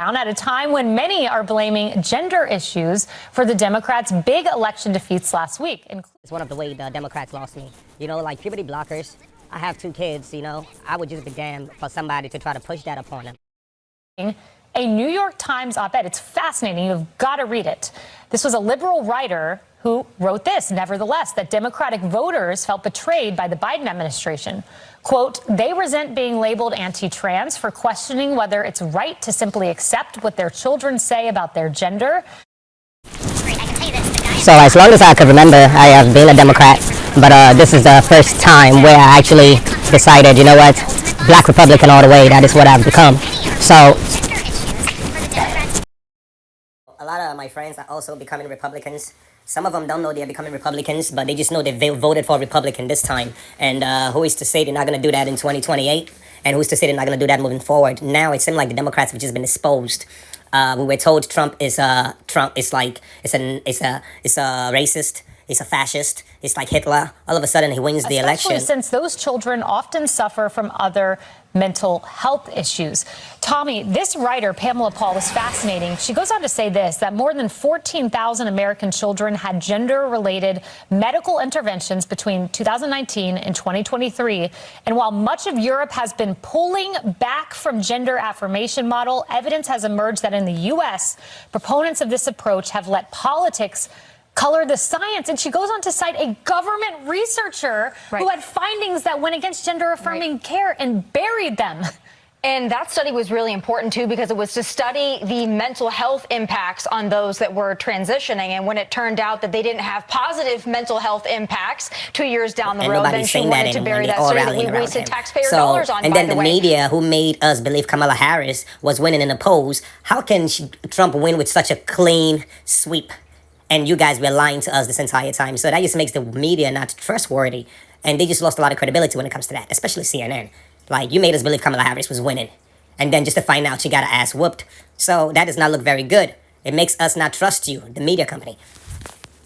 At a time when many are blaming gender issues for the Democrats' big election defeats last week. It's one of the ways the Democrats lost me. You know, like puberty blockers. I have 2 kids, you know. I would just be damned for somebody to try to push that upon them. A New York Times op-ed. It's fascinating. You've got to read it. This was a liberal writer who wrote this, nevertheless, that Democratic voters felt betrayed by the Biden administration. Quote, they resent being labeled anti-trans for questioning whether it's right to simply accept what their children say about their gender. So as long as I can remember, I have been a Democrat, but this is the first time where I actually decided, you know what, Black Republican all the way, that is what I've become. So a lot of my friends are also becoming Republicans. Some of them don't know they're becoming Republicans, but they just know they voted for a Republican this time. And who is to say they're not going to do that in 2028? And who's to say they're not going to do that moving forward? Now it seems like the Democrats have just been exposed. We were told Trump is a racist. He's a fascist. It's like Hitler. All of a sudden, he wins the election. Especially since those children often suffer from other mental health issues. Tommy, this writer, Pamela Paul, was fascinating. She goes on to say this, that more than 14,000 American children had gender-related medical interventions between 2019 and 2023. And while much of Europe has been pulling back from gender affirmation model, evidence has emerged that in the U.S., proponents of this approach have let politics color the science. And she goes on to cite a government researcher who had findings that went against gender-affirming care and buried them. And that study was really important, too, because it was to study the mental health impacts on those that were transitioning. And when it turned out that they didn't have positive mental health impacts 2 years down the road, then she wanted to bury that study that we wasted taxpayer dollars on, and then the media who made us believe Kamala Harris was winning in the polls, how can Trump win with such a clean sweep? And you guys were lying to us this entire time. So that just makes the media not trustworthy. And they just lost a lot of credibility when it comes to that, especially CNN. Like, you made us believe Kamala Harris was winning. And then just to find out she got her ass whooped. So that does not look very good. It makes us not trust you, the media company.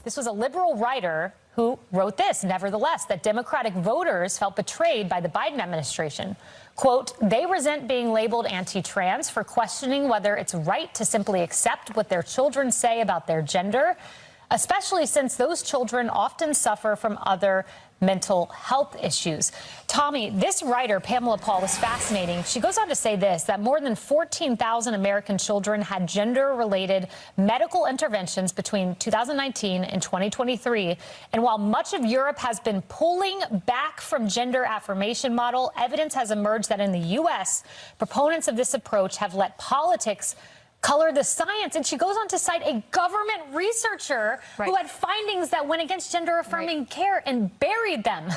This was a liberal writer who wrote this, nevertheless, that Democratic voters felt betrayed by the Biden administration. Quote, they resent being labeled anti-trans for questioning whether it's right to simply accept what their children say about their gender, especially since those children often suffer from other mental health issues. Tommy, this writer, Pamela Paul, was fascinating. She goes on to say this, that more than 14,000 American children had gender-related medical interventions between 2019 and 2023. And while much of Europe has been pulling back from gender affirmation model, evidence has emerged that in the U.S., proponents of this approach have let politics color the science. And she goes on to cite a government researcher who had findings that went against gender-affirming care and buried them.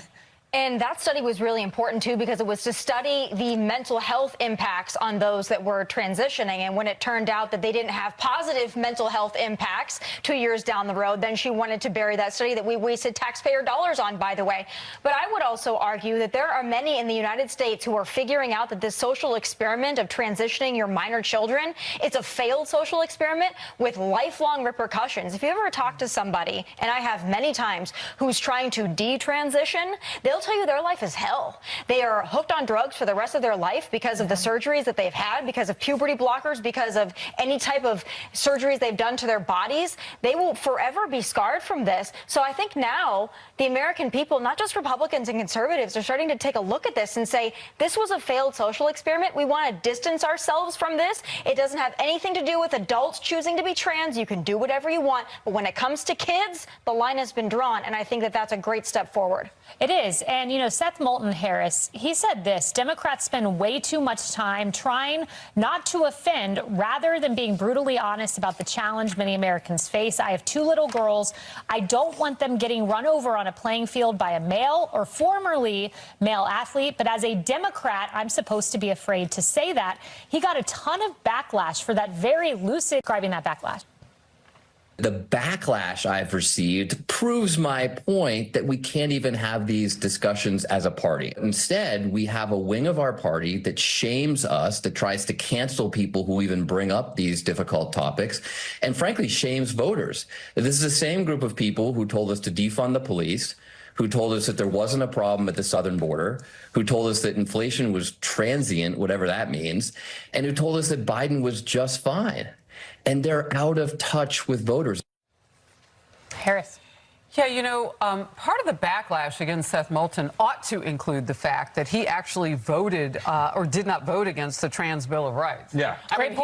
And that study was really important, too, because it was to study the mental health impacts on those that were transitioning. And when it turned out that they didn't have positive mental health impacts 2 years down the road, then she wanted to bury that study that we wasted taxpayer dollars on, by the way. But I would also argue that there are many in the United States who are figuring out that this social experiment of transitioning your minor children, it's a failed social experiment with lifelong repercussions. If you ever talk to somebody, and I have many times, who's trying to detransition, they'll tell you their life is hell. They are hooked on drugs for the rest of their life because of the surgeries that they've had, because of puberty blockers, because of any type of surgeries they've done to their bodies. They will forever be scarred from this. So I think now the American people, not just Republicans and conservatives, are starting to take a look at this and say, this was a failed social experiment. We want to distance ourselves from this. It doesn't have anything to do with adults choosing to be trans. You can do whatever you want. But when it comes to kids, the line has been drawn. And I think that that's a great step forward. It is. And, you know, Seth Moulton Harris, he said this, Democrats spend way too much time trying not to offend rather than being brutally honest about the challenge many Americans face. I have 2 little girls. I don't want them getting run over on a playing field by a male or formerly male athlete. But as a Democrat, I'm supposed to be afraid to say that. He got a ton of backlash for that very lucid describing that backlash. The backlash I've received proves my point that we can't even have these discussions as a party. Instead, we have a wing of our party that shames us, that tries to cancel people who even bring up these difficult topics, and frankly, shames voters. This is the same group of people who told us to defund the police, who told us that there wasn't a problem at the southern border, who told us that inflation was transient, whatever that means, and who told us that Biden was just fine. And they're out of touch with voters. Harris. Yeah, you know, part of the backlash against Seth Moulton ought to include the fact that he actually voted or did not vote against the Trans Bill of Rights. Yeah. I mean,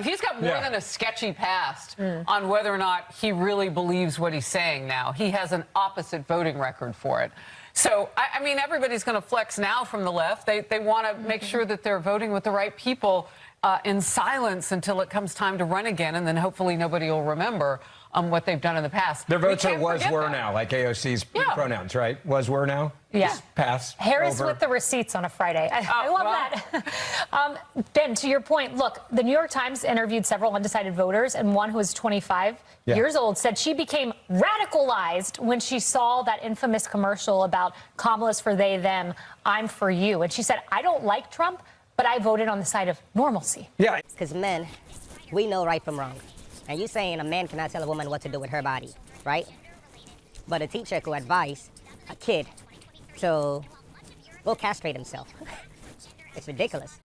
he's got more than a sketchy past on whether or not he really believes what he's saying now. He has an opposite voting record for it. So, I mean, everybody's going to flex now from the left. They want to make sure that they're voting with the right people in silence until it comes time to run again, and then hopefully nobody will remember what they've done in the past. Their votes are was, were now, like AOC's pronouns, right? Was, were now? Yeah. Just pass. Harris over. with the receipts on a Friday. I love well. that. Ben, to your point, look, the New York Times interviewed several undecided voters, and one who was 25 years old said she became radicalized when she saw that infamous commercial about Kamala's for they, them, I'm for you. And she said, I don't like Trump, but I voted on the side of normalcy. Yeah. Because men, we know right from wrong. And you saying a man cannot tell a woman what to do with her body, right? But a teacher could advise a kid to go castrate himself. It's ridiculous.